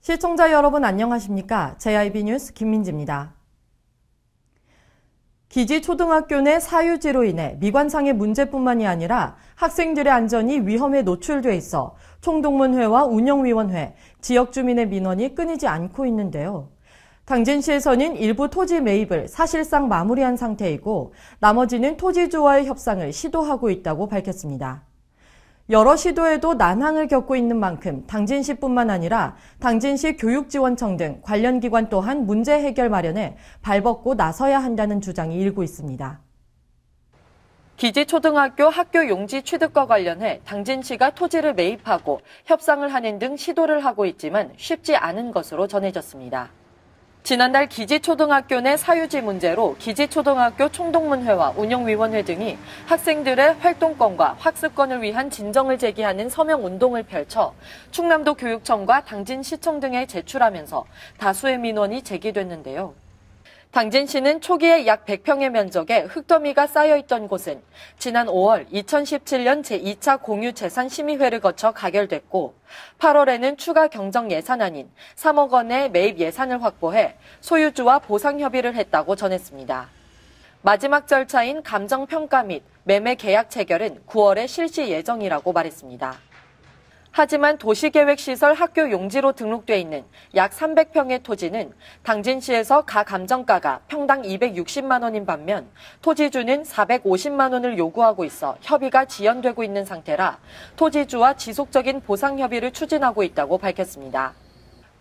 시청자 여러분 안녕하십니까? JIB 뉴스 김민지입니다. 기지초등학교 내 사유지로 인해 미관상의 문제뿐만이 아니라 학생들의 안전이 위험에 노출돼 있어 총동문회와 운영위원회, 지역 주민의 민원이 끊이지 않고 있는데요. 당진시에서는 일부 토지 매입을 사실상 마무리한 상태이고 나머지는 토지주와의 협상을 시도하고 있다고 밝혔습니다. 여러 시도에도 난항을 겪고 있는 만큼 당진시뿐만 아니라 당진시 교육지원청 등 관련 기관 또한 문제 해결 마련에 발벗고 나서야 한다는 주장이 일고 있습니다. 기지초등학교 학교 용지 취득과 관련해 당진시가 토지를 매입하고 협상을 하는 등 시도를 하고 있지만 쉽지 않은 것으로 전해졌습니다. 지난달 기지초등학교 내 사유지 문제로 기지초등학교 총동문회와 운영위원회 등이 학생들의 활동권과 학습권을 위한 진정을 제기하는 서명운동을 펼쳐 충남도 교육청과 당진시청 등에 제출하면서 다수의 민원이 제기됐는데요. 당진시는 초기에 약 100평의 면적에 흙더미가 쌓여있던 곳은 지난 5월 2017년 제2차 공유재산심의회를 거쳐 가결됐고 8월에는 추가 경정 예산안인 3억 원의 매입 예산을 확보해 소유주와 보상협의를 했다고 전했습니다. 마지막 절차인 감정평가 및 매매 계약 체결은 9월에 실시 예정이라고 말했습니다. 하지만 도시계획시설 학교 용지로 등록돼 있는 약 300평의 토지는 당진시에서 가감정가가 평당 260만 원인 반면 토지주는 450만 원을 요구하고 있어 협의가 지연되고 있는 상태라 토지주와 지속적인 보상 협의를 추진하고 있다고 밝혔습니다.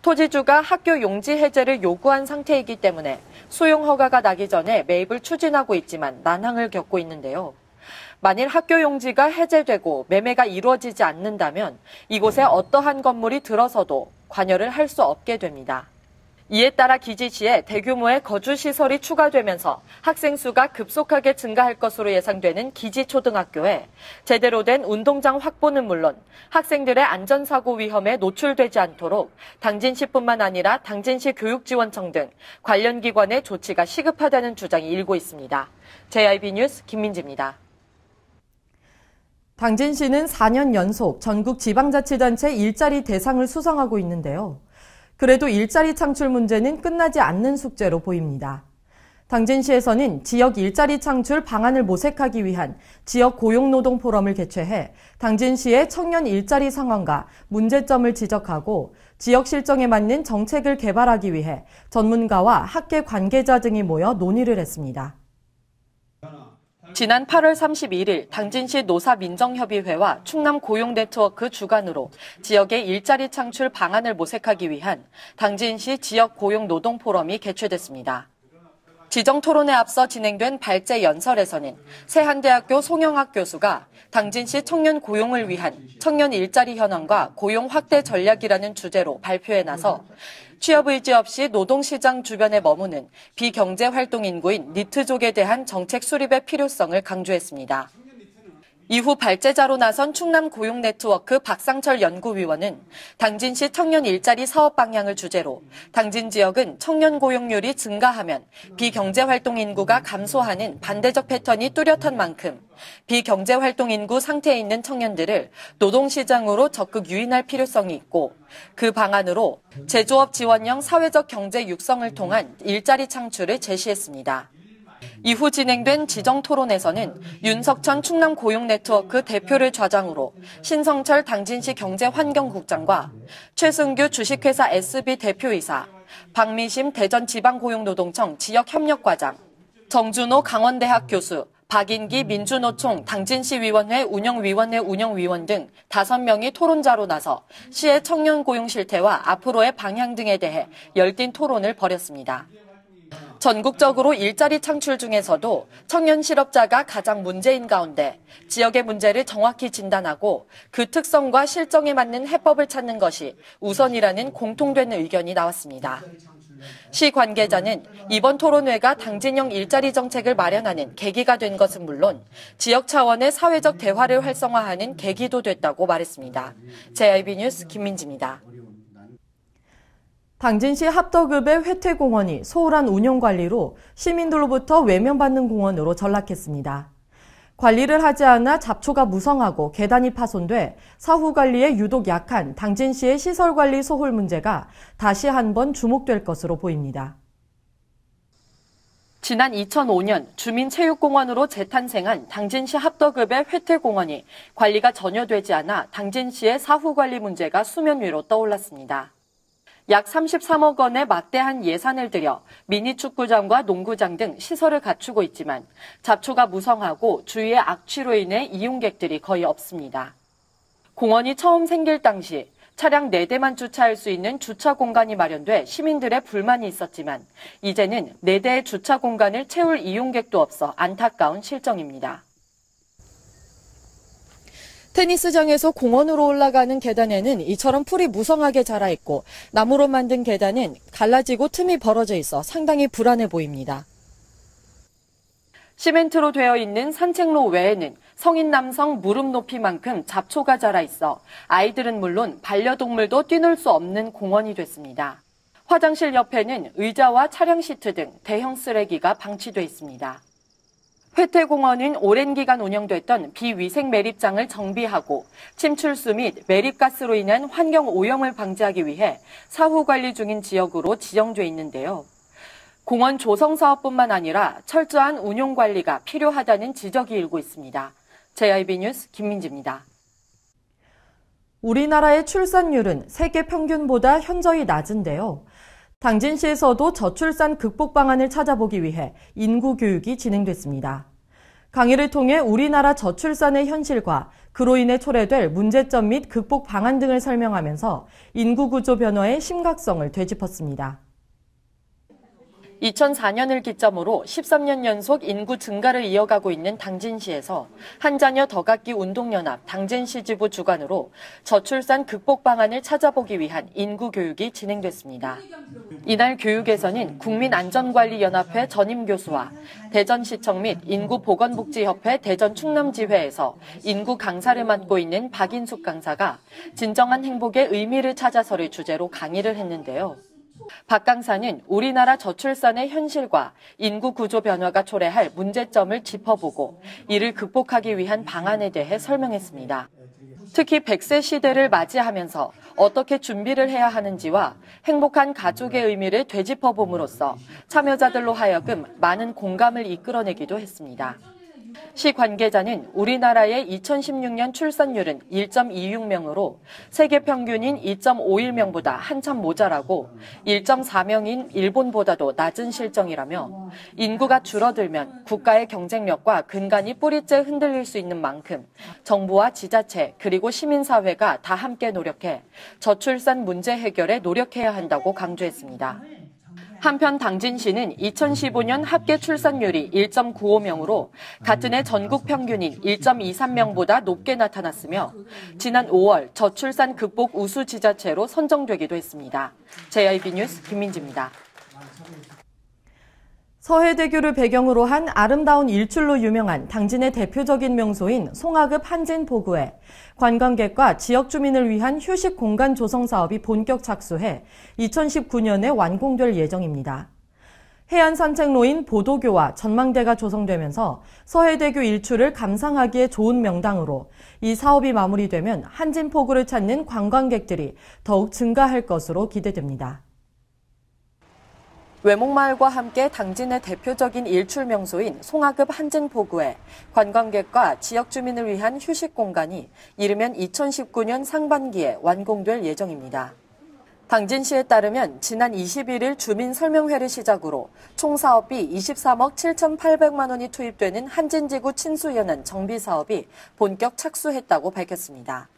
토지주가 학교 용지 해제를 요구한 상태이기 때문에 수용 허가가 나기 전에 매입을 추진하고 있지만 난항을 겪고 있는데요. 만일 학교 용지가 해제되고 매매가 이루어지지 않는다면 이곳에 어떠한 건물이 들어서도 관여를 할 수 없게 됩니다. 이에 따라 기지시에 대규모의 거주시설이 추가되면서 학생 수가 급속하게 증가할 것으로 예상되는 기지초등학교에 제대로 된 운동장 확보는 물론 학생들의 안전사고 위험에 노출되지 않도록 당진시뿐만 아니라 당진시 교육지원청 등 관련 기관의 조치가 시급하다는 주장이 일고 있습니다. JIB 뉴스 김민지입니다. 당진시는 4년 연속 전국 지방자치단체 일자리 대상을 수상하고 있는데요. 그래도 일자리 창출 문제는 끝나지 않는 숙제로 보입니다. 당진시에서는 지역 일자리 창출 방안을 모색하기 위한 지역 고용노동 포럼을 개최해 당진시의 청년 일자리 상황과 문제점을 지적하고 지역 실정에 맞는 정책을 개발하기 위해 전문가와 학계 관계자 등이 모여 논의를 했습니다. 지난 8월 31일 당진시 노사민정협의회와 충남고용네트워크 주관으로 지역의 일자리 창출 방안을 모색하기 위한 당진시 지역고용노동포럼이 개최됐습니다. 지정토론에 앞서 진행된 발제 연설에서는 세한대학교 송영학 교수가 당진시 청년 고용을 위한 청년 일자리 현황과 고용 확대 전략이라는 주제로 발표에 나서 취업 의지 없이 노동시장 주변에 머무는 비경제활동 인구인 니트족에 대한 정책 수립의 필요성을 강조했습니다. 이후 발제자로 나선 충남고용네트워크 박상철 연구위원은 당진시 청년 일자리 사업 방향을 주제로 당진 지역은 청년 고용률이 증가하면 비경제활동 인구가 감소하는 반대적 패턴이 뚜렷한 만큼 비경제활동 인구 상태에 있는 청년들을 노동시장으로 적극 유인할 필요성이 있고 그 방안으로 제조업 지원형 사회적 경제 육성을 통한 일자리 창출을 제시했습니다. 이후 진행된 지정토론에서는 윤석천 충남고용네트워크 대표를 좌장으로 신성철 당진시 경제환경국장과 최승규 주식회사 SB 대표이사, 박미심 대전지방고용노동청 지역협력과장, 정준호 강원대학 교수, 박인기 민주노총 당진시위원회 운영위원회 운영위원 등 5명이 토론자로 나서 시의 청년 고용 실태와 앞으로의 방향 등에 대해 열띤 토론을 벌였습니다. 전국적으로 일자리 창출 중에서도 청년 실업자가 가장 문제인 가운데 지역의 문제를 정확히 진단하고 그 특성과 실정에 맞는 해법을 찾는 것이 우선이라는 공통된 의견이 나왔습니다. 시 관계자는 이번 토론회가 당진형 일자리 정책을 마련하는 계기가 된 것은 물론 지역 차원의 사회적 대화를 활성화하는 계기도 됐다고 말했습니다. JIB 뉴스 김민지입니다. 당진시 합덕읍의 회퇴공원이 소홀한 운영관리로 시민들로부터 외면받는 공원으로 전락했습니다. 관리를 하지 않아 잡초가 무성하고 계단이 파손돼 사후 관리에 유독 약한 당진시의 시설관리 소홀 문제가 다시 한번 주목될 것으로 보입니다. 지난 2005년 주민체육공원으로 재탄생한 당진시 합덕읍의 회태공원이 관리가 전혀 되지 않아 당진시의 사후관리 문제가 수면 위로 떠올랐습니다. 약 33억 원의 막대한 예산을 들여 미니축구장과 농구장 등 시설을 갖추고 있지만 잡초가 무성하고 주위의 악취로 인해 이용객들이 거의 없습니다. 공원이 처음 생길 당시 차량 4대만 주차할 수 있는 주차 공간이 마련돼 시민들의 불만이 있었지만 이제는 4대의 주차 공간을 채울 이용객도 없어 안타까운 실정입니다. 테니스장에서 공원으로 올라가는 계단에는 이처럼 풀이 무성하게 자라 있고 나무로 만든 계단은 갈라지고 틈이 벌어져 있어 상당히 불안해 보입니다. 시멘트로 되어 있는 산책로 외에는 성인 남성 무릎 높이만큼 잡초가 자라 있어 아이들은 물론 반려동물도 뛰놀 수 없는 공원이 됐습니다. 화장실 옆에는 의자와 차량 시트 등 대형 쓰레기가 방치돼 있습니다. 회태공원은 오랜 기간 운영됐던 비위생 매립장을 정비하고 침출수 및 매립가스로 인한 환경 오염을 방지하기 위해 사후 관리 중인 지역으로 지정돼 있는데요. 공원 조성 사업뿐만 아니라 철저한 운용 관리가 필요하다는 지적이 일고 있습니다. JIB 뉴스 김민지입니다. 우리나라의 출산율은 세계 평균보다 현저히 낮은데요. 당진시에서도 저출산 극복 방안을 찾아보기 위해 인구 교육이 진행됐습니다. 강의를 통해 우리나라 저출산의 현실과 그로 인해 초래될 문제점 및 극복 방안 등을 설명하면서 인구 구조 변화의 심각성을 되짚었습니다. 2004년을 기점으로 13년 연속 인구 증가를 이어가고 있는 당진시에서 한자녀 더 갖기 운동연합 당진시 지부 주관으로 저출산 극복 방안을 찾아보기 위한 인구 교육이 진행됐습니다. 이날 교육에서는 국민안전관리연합회 전임 교수와 대전시청 및 인구보건복지협회 대전충남지회에서 인구 강사를 맡고 있는 박인숙 강사가 진정한 행복의 의미를 찾아서를 주제로 강의를 했는데요. 박 강사는 우리나라 저출산의 현실과 인구 구조 변화가 초래할 문제점을 짚어보고 이를 극복하기 위한 방안에 대해 설명했습니다. 특히 100세 시대를 맞이하면서 어떻게 준비를 해야 하는지와 행복한 가족의 의미를 되짚어봄으로써 참여자들로 하여금 많은 공감을 이끌어내기도 했습니다. 시 관계자는 우리나라의 2016년 출산율은 1.26명으로 세계 평균인 2.51명보다 한참 모자라고 1.4명인 일본보다도 낮은 실정이라며 인구가 줄어들면 국가의 경쟁력과 근간이 뿌리째 흔들릴 수 있는 만큼 정부와 지자체 그리고 시민사회가 다 함께 노력해 저출산 문제 해결에 노력해야 한다고 강조했습니다. 한편 당진시는 2015년 합계 출산율이 1.95명으로 같은 해 전국 평균인 1.23명보다 높게 나타났으며 지난 5월 저출산 극복 우수 지자체로 선정되기도 했습니다. JIB 뉴스 김민지입니다. 서해대교를 배경으로 한 아름다운 일출로 유명한 당진의 대표적인 명소인 송하급 한진포구에 관광객과 지역 주민을 위한 휴식 공간 조성 사업이 본격 착수해 2019년에 완공될 예정입니다. 해안 산책로인 보도교와 전망대가 조성되면서 서해대교 일출을 감상하기에 좋은 명당으로 이 사업이 마무리되면 한진포구를 찾는 관광객들이 더욱 증가할 것으로 기대됩니다. 외목마을과 함께 당진의 대표적인 일출 명소인 송하급 한진포구에 관광객과 지역 주민을 위한 휴식 공간이 이르면 2019년 상반기에 완공될 예정입니다. 당진시에 따르면 지난 21일 주민 설명회를 시작으로 총 사업비 23억 7,800만 원이 투입되는 한진지구 친수연안 정비 사업이 본격 착수했다고 밝혔습니다.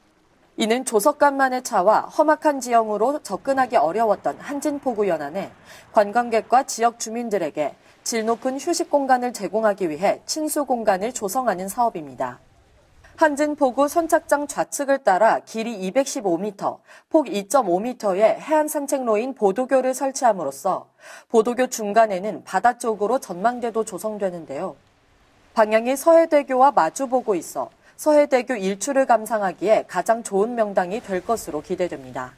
이는 조석간만의 차와 험악한 지형으로 접근하기 어려웠던 한진포구 연안에 관광객과 지역 주민들에게 질 높은 휴식 공간을 제공하기 위해 친수 공간을 조성하는 사업입니다. 한진포구 선착장 좌측을 따라 길이 215m, 폭 2.5m의 해안 산책로인 보도교를 설치함으로써 보도교 중간에는 바다 쪽으로 전망대도 조성되는데요. 방향이 서해대교와 마주보고 있어 서해대교 일출을 감상하기에 가장 좋은 명당이 될 것으로 기대됩니다.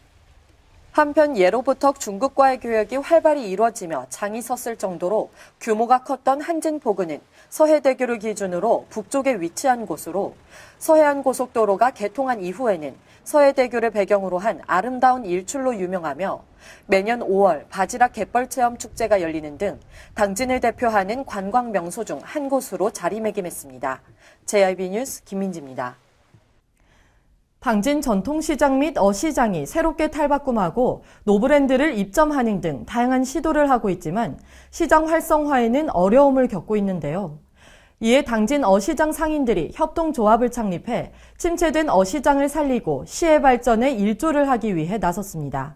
한편 예로부터 중국과의 교역이 활발히 이루어지며 장이 섰을 정도로 규모가 컸던 한진포구는 서해대교를 기준으로 북쪽에 위치한 곳으로 서해안고속도로가 개통한 이후에는 서해대교를 배경으로 한 아름다운 일출로 유명하며 매년 5월 바지락 갯벌 체험 축제가 열리는 등 당진을 대표하는 관광 명소 중 한 곳으로 자리매김했습니다. JIB 뉴스 김민지입니다. 당진 전통시장 및 어시장이 새롭게 탈바꿈하고 노브랜드를 입점하는 등 다양한 시도를 하고 있지만 시장 활성화에는 어려움을 겪고 있는데요. 이에 당진 어시장 상인들이 협동조합을 창립해 침체된 어시장을 살리고 시의 발전에 일조를 하기 위해 나섰습니다.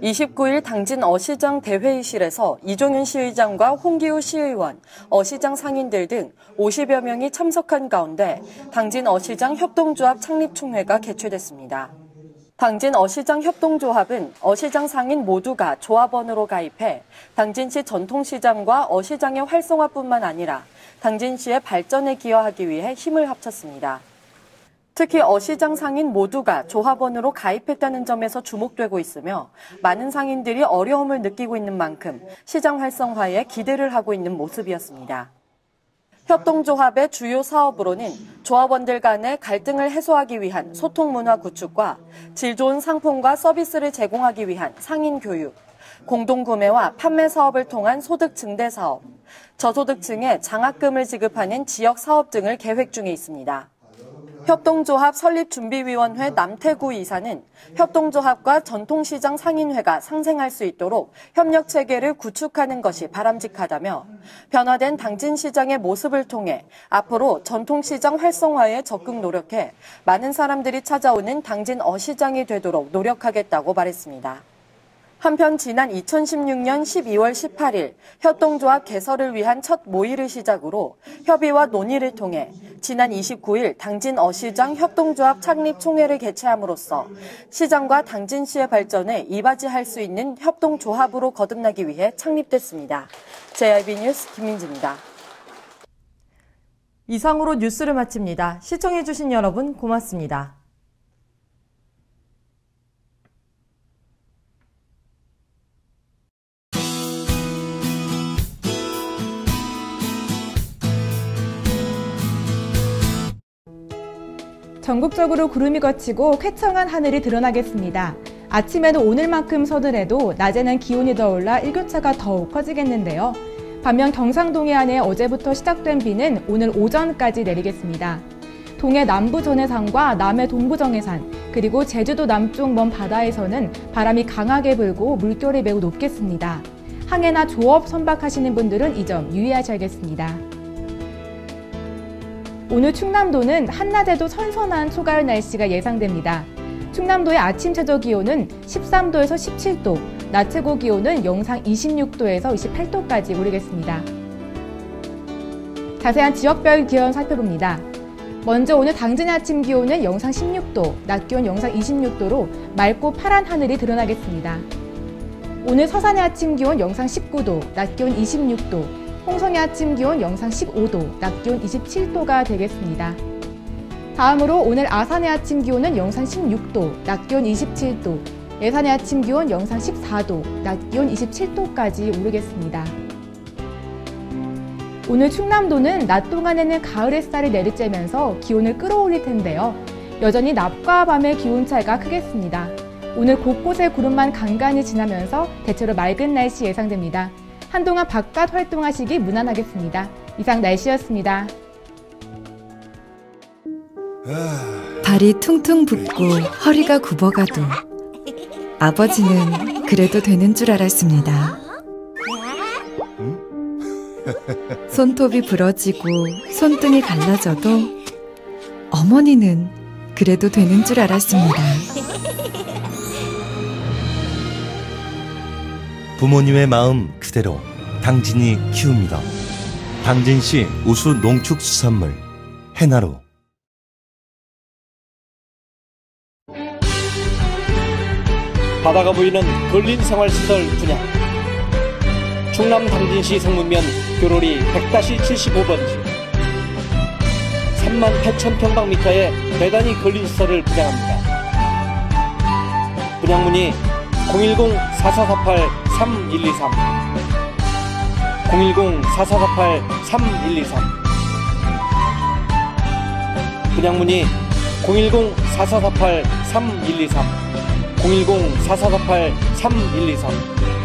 29일 당진 어시장 대회의실에서 이종윤 시의장과 홍기우 시의원, 어시장 상인들 등 50여 명이 참석한 가운데 당진 어시장 협동조합 창립총회가 개최됐습니다. 당진 어시장 협동조합은 어시장 상인 모두가 조합원으로 가입해 당진시 전통시장과 어시장의 활성화뿐만 아니라 당진시의 발전에 기여하기 위해 힘을 합쳤습니다. 특히 어시장 상인 모두가 조합원으로 가입했다는 점에서 주목되고 있으며 많은 상인들이 어려움을 느끼고 있는 만큼 시장 활성화에 기대를 하고 있는 모습이었습니다. 협동조합의 주요 사업으로는 조합원들 간의 갈등을 해소하기 위한 소통 문화 구축과 질 좋은 상품과 서비스를 제공하기 위한 상인 교육, 공동구매와 판매 사업을 통한 소득 증대 사업, 저소득층에 장학금을 지급하는 지역 사업 등을 계획 중에 있습니다. 협동조합 설립준비위원회 남태구 이사는 협동조합과 전통시장 상인회가 상생할 수 있도록 협력체계를 구축하는 것이 바람직하다며 변화된 당진시장의 모습을 통해 앞으로 전통시장 활성화에 적극 노력해 많은 사람들이 찾아오는 당진 어시장이 되도록 노력하겠다고 말했습니다. 한편 지난 2016년 12월 18일 협동조합 개설을 위한 첫 모의를 시작으로 협의와 논의를 통해 지난 29일 당진 어시장 협동조합 창립 총회를 개최함으로써 시장과 당진시의 발전에 이바지할 수 있는 협동조합으로 거듭나기 위해 창립됐습니다. JIB 뉴스 김민지입니다. 이상으로 뉴스를 마칩니다. 시청해주신 여러분 고맙습니다. 전국적으로 구름이 걷히고 쾌청한 하늘이 드러나겠습니다. 아침에는 오늘만큼 서늘해도 낮에는 기온이 더 올라 일교차가 더욱 커지겠는데요. 반면 경상 동해안에 어제부터 시작된 비는 오늘 오전까지 내리겠습니다. 동해 남부 전해상과 남해 동부 정해산, 그리고 제주도 남쪽 먼 바다에서는 바람이 강하게 불고 물결이 매우 높겠습니다. 항해나 조업 선박하시는 분들은 이 점 유의하셔야겠습니다. 오늘 충남도는 한낮에도 선선한 초가을 날씨가 예상됩니다. 충남도의 아침 최저 기온은 13도에서 17도, 낮 최고 기온은 영상 26도에서 28도까지 오르겠습니다. 자세한 지역별 기온 살펴봅니다. 먼저 오늘 당진 아침 기온은 영상 16도, 낮 기온 영상 26도로 맑고 파란 하늘이 드러나겠습니다. 오늘 서산의 아침 기온 영상 19도, 낮 기온 26도, 홍성의 아침 기온 영상 15도, 낮 기온 27도가 되겠습니다. 다음으로 오늘 아산의 아침 기온은 영상 16도, 낮 기온 27도, 예산의 아침 기온 영상 14도, 낮 기온 27도까지 오르겠습니다. 오늘 충남도는 낮 동안에는 가을 햇살이 내리쬐면서 기온을 끌어올릴 텐데요. 여전히 낮과 밤의 기온 차이가 크겠습니다. 오늘 곳곳에 구름만 간간히 지나면서 대체로 맑은 날씨 예상됩니다. 한동안 바깥 활동하시기 무난하겠습니다. 이상 날씨였습니다. 발이 퉁퉁 붓고 허리가 굽어가도 아버지는 그래도 되는 줄 알았습니다. 손톱이 부러지고 손등이 갈라져도 어머니는 그래도 되는 줄 알았습니다. 부모님의 마음 그대로 당진이 키웁니다. 당진시 우수 농축수산물 해나루. 바다가 보이는 근린 생활시설 분양. 충남 당진시 성문면 교로리 100-75번지 38,000평방미터의 대단위 근린시설을 분양합니다. 분양문의 010-4448-3123 010-4448-3123 분양문의 010-4448-3123 010-4448-3123